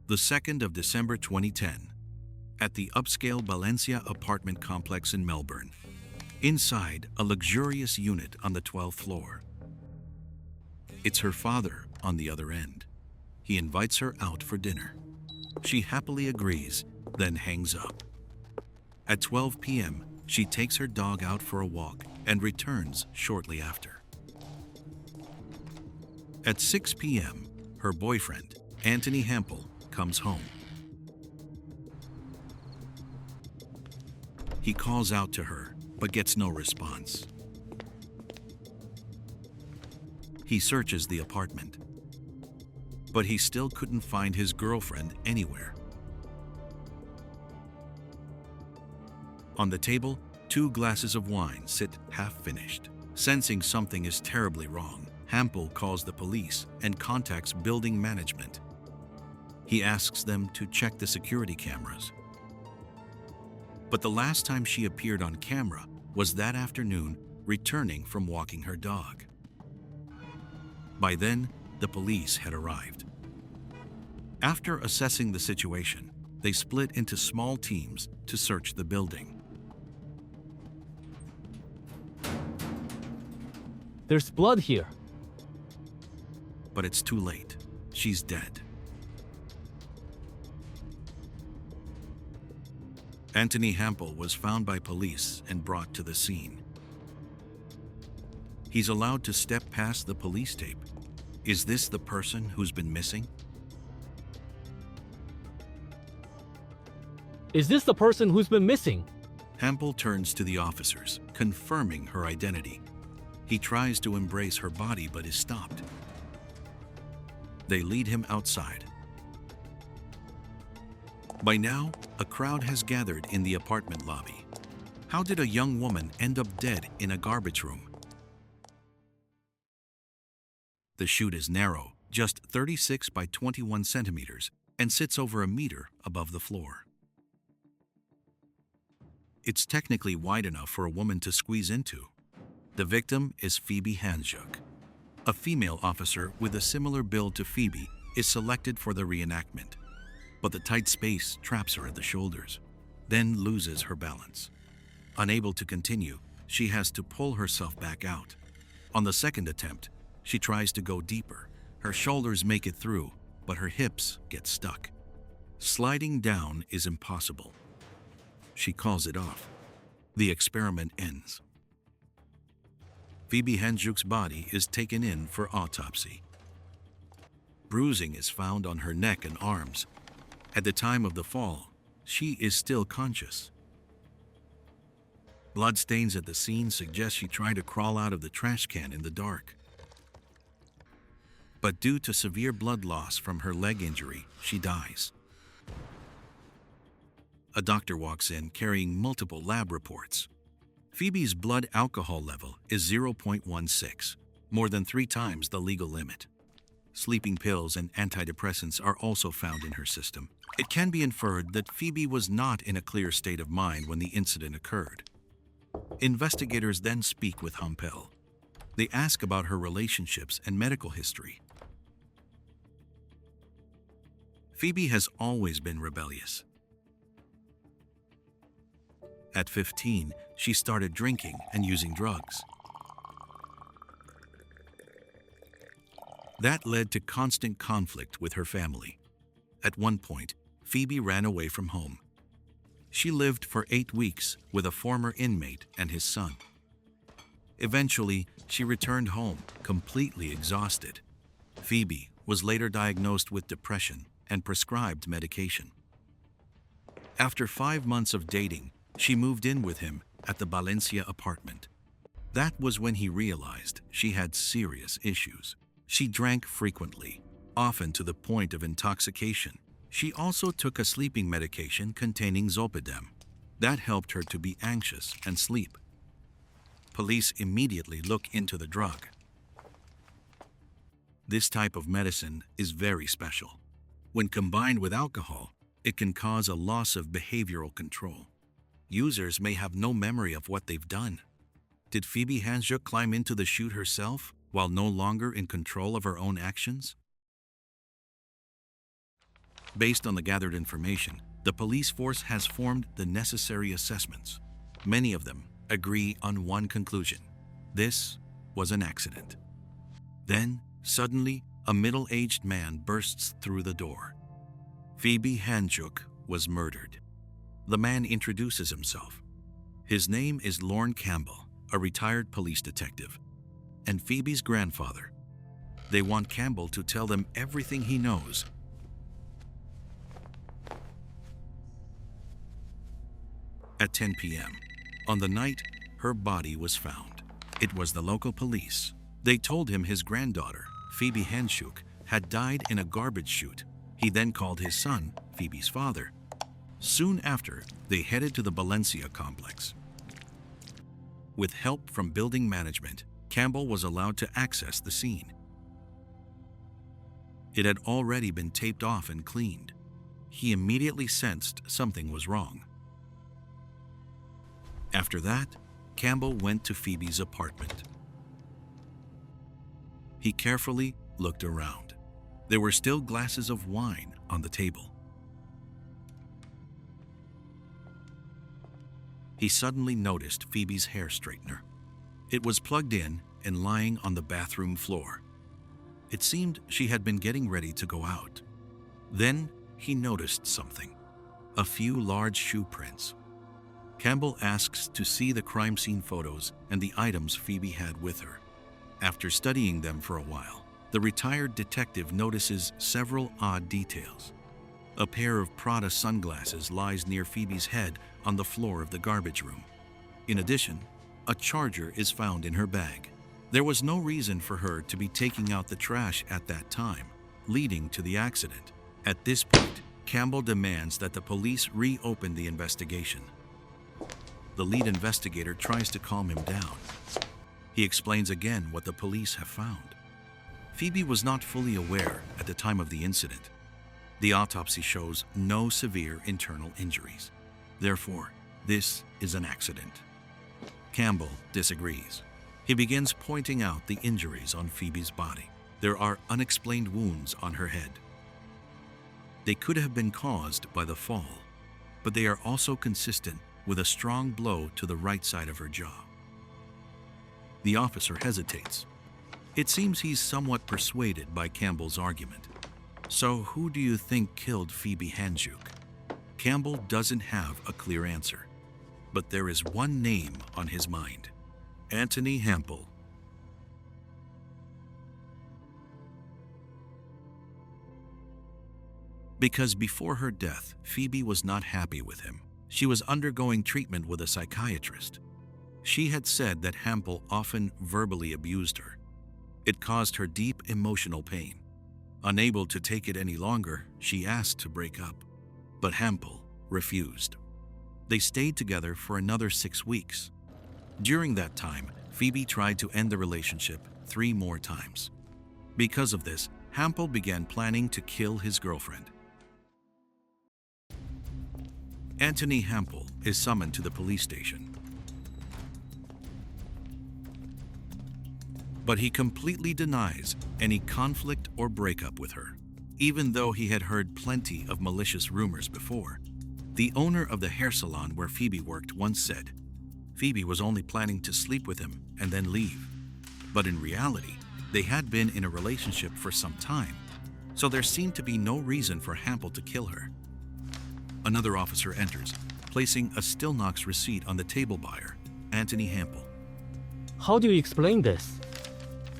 The 2nd of December 2010, at the upscale Valencia apartment complex in Melbourne. Inside, a luxurious unit on the 12th floor. It's her father on the other end. He invites her out for dinner. She happily agrees, then hangs up. At 12 p.m., she takes her dog out for a walk and returns shortly after. At 6 p.m., her boyfriend, Anthony Hampel, comes home. He calls out to her, but gets no response. He searches the apartment, but he still couldn't find his girlfriend anywhere. On the table, 2 glasses of wine sit half-finished. Sensing something is terribly wrong, Hampel calls the police and contacts building management. He asks them to check the security cameras. But the last time she appeared on camera was that afternoon, returning from walking her dog. By then, the police had arrived. After assessing the situation, they split into small teams to search the building. There's blood here. But it's too late. She's dead. Anthony Hampel was found by police and brought to the scene. He's allowed to step past the police tape. Is this the person who's been missing? Is this the person who's been missing? Hampel turns to the officers, confirming her identity. He tries to embrace her body but is stopped. They lead him outside. By now, a crowd has gathered in the apartment lobby. How did a young woman end up dead in a garbage room? The chute is narrow, just 36 by 21 centimeters, and sits over a meter above the floor. It's technically wide enough for a woman to squeeze into. The victim is Phoebe Handsjuk. A female officer with a similar build to Phoebe is selected for the reenactment, but the tight space traps her at the shoulders, then loses her balance. Unable to continue, she has to pull herself back out. On the second attempt, she tries to go deeper. Her shoulders make it through, but her hips get stuck. Sliding down is impossible. She calls it off. The experiment ends. Phoebe Handsjuk's body is taken in for autopsy. Bruising is found on her neck and arms. At the time of the fall, she is still conscious. Bloodstains at the scene suggest she tried to crawl out of the trash can in the dark. But due to severe blood loss from her leg injury, she dies. A doctor walks in carrying multiple lab reports. Phoebe's blood alcohol level is 0.16, more than 3 times the legal limit. Sleeping pills and antidepressants are also found in her system. It can be inferred that Phoebe was not in a clear state of mind when the incident occurred. Investigators then speak with Hampel. They ask about her relationships and medical history. Phoebe has always been rebellious. At 15, she started drinking and using drugs. That led to constant conflict with her family. At one point, Phoebe ran away from home. She lived for 8 weeks with a former inmate and his son. Eventually, she returned home, completely exhausted. Phoebe was later diagnosed with depression and prescribed medication. After 5 months of dating, she moved in with him at the Valencia apartment. That was when he realized she had serious issues. She drank frequently, often to the point of intoxication. She also took a sleeping medication containing zolpidem. That helped her to be anxious and sleep. Police immediately look into the drug. This type of medicine is very special. When combined with alcohol, it can cause a loss of behavioral control. Users may have no memory of what they've done. Did Phoebe Handsjuk climb into the chute herself while no longer in control of her own actions? Based on the gathered information, the police force has formed the necessary assessments. Many of them agree on one conclusion: this was an accident. Then, suddenly, a middle-aged man bursts through the door. Phoebe Handsjuk was murdered. The man introduces himself. His name is Lorne Campbell, a retired police detective, and Phoebe's grandfather. They want Campbell to tell them everything he knows. At 10 p.m., on the night her body was found, it was the local police. They told him his granddaughter, Phoebe Handsjuk, had died in a garbage chute. He then called his son, Phoebe's father. Soon after, they headed to the Valencia complex. With help from building management, Campbell was allowed to access the scene. It had already been taped off and cleaned. He immediately sensed something was wrong. After that, Campbell went to Phoebe's apartment. He carefully looked around. There were still glasses of wine on the table. He suddenly noticed Phoebe's hair straightener. It was plugged in and lying on the bathroom floor. It seemed she had been getting ready to go out. Then he noticed something: a few large shoe prints. Campbell asks to see the crime scene photos and the items Phoebe had with her. After studying them for a while, the retired detective notices several odd details. A pair of Prada sunglasses lies near Phoebe's head on the floor of the garbage room. In addition, a charger is found in her bag. There was no reason for her to be taking out the trash at that time, leading to the accident. At this point, Campbell demands that the police reopen the investigation. The lead investigator tries to calm him down. He explains again what the police have found. Phoebe was not fully aware at the time of the incident. The autopsy shows no severe internal injuries. Therefore, this is an accident. Campbell disagrees. He begins pointing out the injuries on Phoebe's body. There are unexplained wounds on her head. They could have been caused by the fall, but they are also consistent with a strong blow to the right side of her jaw. The officer hesitates. It seems he's somewhat persuaded by Campbell's argument. So who do you think killed Phoebe Handsjuk? Campbell doesn't have a clear answer, but there is one name on his mind: Anthony Hampel. Because before her death, Phoebe was not happy with him. She was undergoing treatment with a psychiatrist. She had said that Hampel often verbally abused her. It caused her deep emotional pain. Unable to take it any longer, she asked to break up, but Hampel refused. They stayed together for another 6 weeks. During that time, Phoebe tried to end the relationship 3 more times. Because of this, Hampel began planning to kill his girlfriend. Anthony Hampel is summoned to the police station. But he completely denies any conflict or breakup with her, even though he had heard plenty of malicious rumors before. The owner of the hair salon where Phoebe worked once said Phoebe was only planning to sleep with him and then leave. But in reality, they had been in a relationship for some time, so there seemed to be no reason for Hampel to kill her. Another officer enters, placing a Stillnox receipt on the table by her, Anthony Hampel. How do you explain this?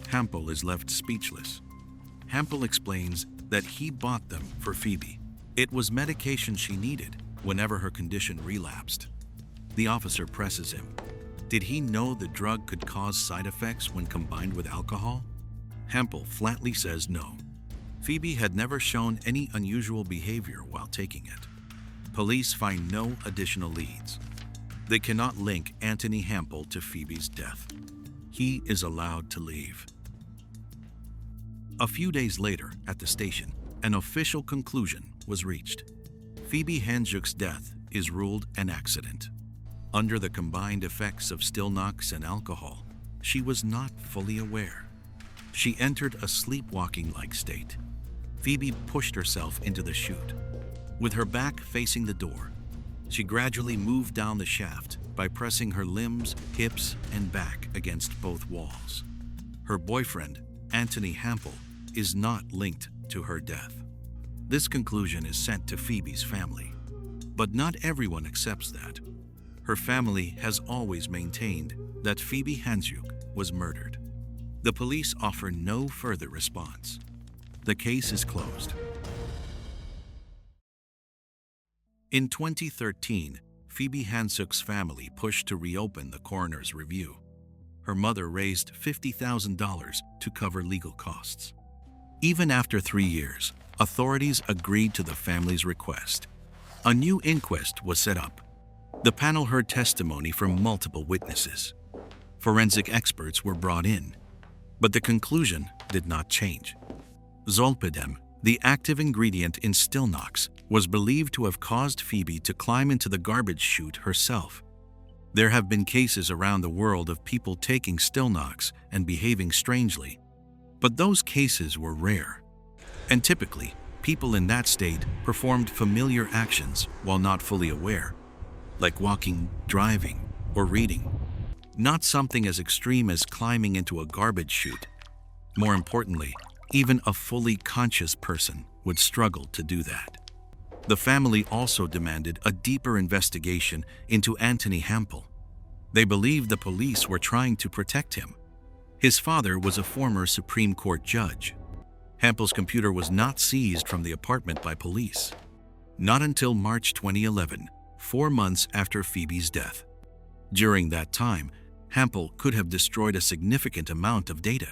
Hampel is left speechless. Hampel explains that he bought them for Phoebe. It was medication she needed whenever her condition relapsed. The officer presses him. Did he know the drug could cause side effects when combined with alcohol? Hampel flatly says no. Phoebe had never shown any unusual behavior while taking it. Police find no additional leads. They cannot link Anthony Hampel to Phoebe's death. He is allowed to leave. A few days later, at the station, an official conclusion was reached. Phoebe Handsjuk's death is ruled an accident. Under the combined effects of Stillnox and alcohol, she was not fully aware. She entered a sleepwalking-like state. Phoebe pushed herself into the chute. With her back facing the door, she gradually moved down the shaft by pressing her limbs, hips, and back against both walls. Her boyfriend, Anthony Hampel, is not linked to her death. This conclusion is sent to Phoebe's family. But not everyone accepts that. Her family has always maintained that Phoebe Handsjuk was murdered. The police offer no further response. The case is closed. In 2013, Phoebe Handsjuk's family pushed to reopen the coroner's review. Her mother raised $50,000 to cover legal costs. Even after 3 years, authorities agreed to the family's request. A new inquest was set up. The panel heard testimony from multiple witnesses. Forensic experts were brought in, but the conclusion did not change. Zolpidem, the active ingredient in Stilnox, was believed to have caused Phoebe to climb into the garbage chute herself. There have been cases around the world of people taking Stilnox and behaving strangely, but those cases were rare. And typically, people in that state performed familiar actions while not fully aware, like walking, driving, or reading. Not something as extreme as climbing into a garbage chute. More importantly, even a fully conscious person would struggle to do that. The family also demanded a deeper investigation into Anthony Hampel. They believed the police were trying to protect him. His father was a former Supreme Court judge. Hampel's computer was not seized from the apartment by police. Not until March 2011, 4 months after Phoebe's death. During that time, Hampel could have destroyed a significant amount of data.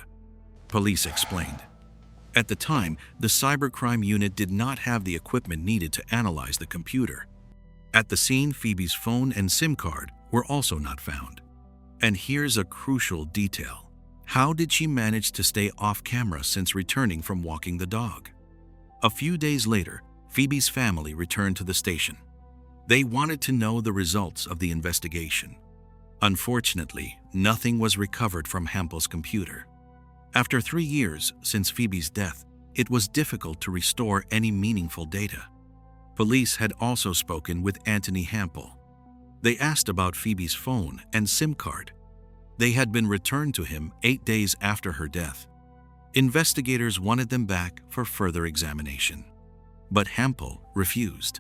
Police explained. At the time, the cybercrime unit did not have the equipment needed to analyze the computer. At the scene, Phoebe's phone and SIM card were also not found. And here's a crucial detail. How did she manage to stay off camera since returning from walking the dog? A few days later, Phoebe's family returned to the station. They wanted to know the results of the investigation. Unfortunately, nothing was recovered from Hampel's computer. After 3 years since Phoebe's death, it was difficult to restore any meaningful data. Police had also spoken with Anthony Hampel. They asked about Phoebe's phone and SIM card. They had been returned to him 8 days after her death. Investigators wanted them back for further examination. But Hampel refused.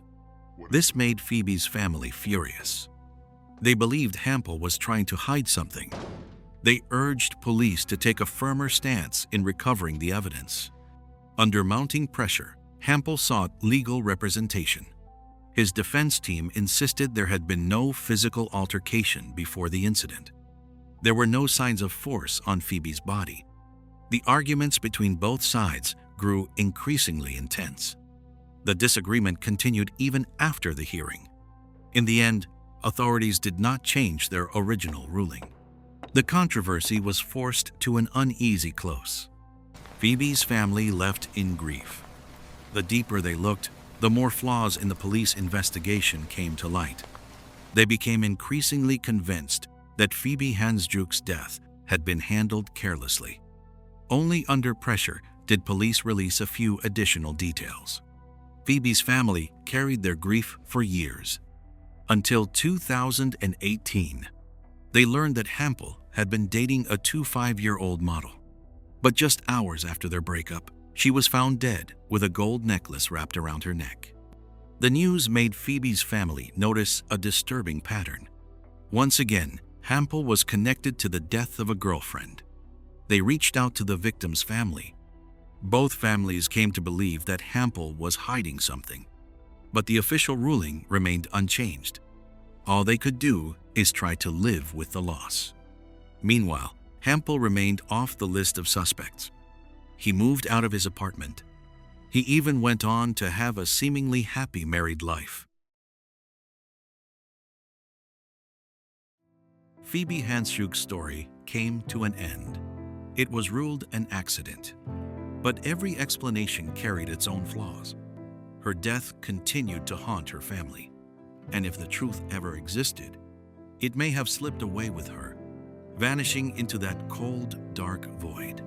This made Phoebe's family furious. They believed Hampel was trying to hide something. They urged police to take a firmer stance in recovering the evidence. Under mounting pressure, Hampel sought legal representation. His defense team insisted there had been no physical altercation before the incident. There were no signs of force on Phoebe's body. The arguments between both sides grew increasingly intense. The disagreement continued even after the hearing. In the end, authorities did not change their original ruling. The controversy was forced to an uneasy close. Phoebe's family left in grief. The deeper they looked, the more flaws in the police investigation came to light. They became increasingly convinced that Phoebe Handsjuk's death had been handled carelessly. Only under pressure did police release a few additional details. Phoebe's family carried their grief for years. Until 2018, they learned that Hampel had been dating a 25-year-old model. But just hours after their breakup, she was found dead with a gold necklace wrapped around her neck. The news made Phoebe's family notice a disturbing pattern. Once again, Hampel was connected to the death of a girlfriend. They reached out to the victim's family. Both families came to believe that Hampel was hiding something, but the official ruling remained unchanged. All they could do is try to live with the loss. Meanwhile, Hampel remained off the list of suspects. He moved out of his apartment. He even went on to have a seemingly happy married life. Phoebe Handsjuk's story came to an end. It was ruled an accident, but every explanation carried its own flaws. Her death continued to haunt her family, and if the truth ever existed, it may have slipped away with her, vanishing into that cold, dark void.